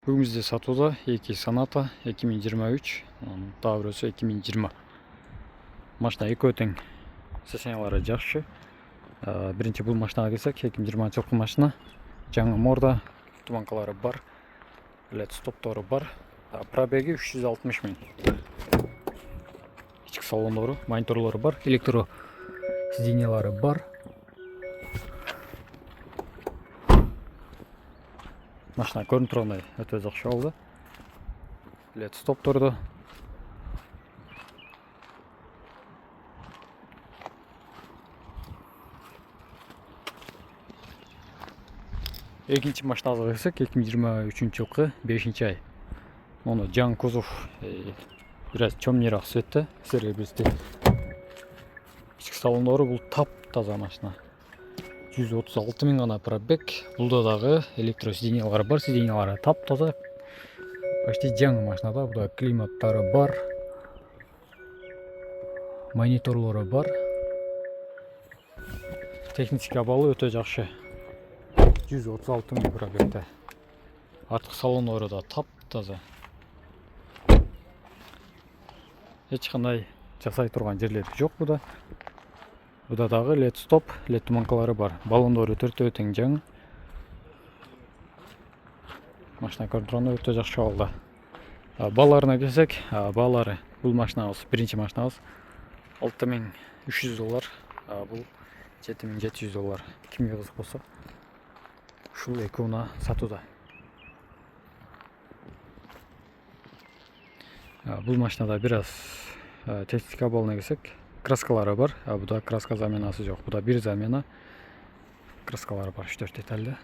Бүгін бізде сатуда 2 Sonata 2023, daha doğrusu 2020. Машина екі өтің состояниялары жақсы. Бірінші бұл машинаға келсек, 2020 жылғы машина. Жаңа морда, туманкалары бар, LED стоптары бар. Пробеги 360 мың. Ішкі салондары, мониторлары бар, электро сиденьялары бар. Машина көрініп тұрғандай өте жақсы алды. LED стоп тұрды. Екінші машинаға келсек, 2023 жылғы 5 ай. Оны жаңа кузов біраз темнерақ түсті. Сіздерге бізде ішкі салондары бұл тап-таза машина. 136 мың ғана пробег. Бұлда дағы электро сиденьялары бар, сиденьялары тап-таза. Почти жаңа машинада. Бұда климаттары бар, мониторлары бар. Технический баллы өте жақсы. 136 мың пробегте. Артқы салондары да тап-таза. Ешқандай жасай тұрған жерлері жоқ бұда. Бұда дағы LED стоп, LED туманкалары бар. Баллондары төртеу тең жаңа. Машина көрініп тұрғанда өте жақсы алды. Балаларына келсек, балалары бұл машинамыз, бірінші машинамыз $6300, бұл $7700. Кімге қызық болса, шул екеуіне сатуда. Бұл машинада біраз техника балына келсек, краскалары бар. Бұда краска заменасы жоқ. Бұда бір замена краскалары бар, 3-4 детальді.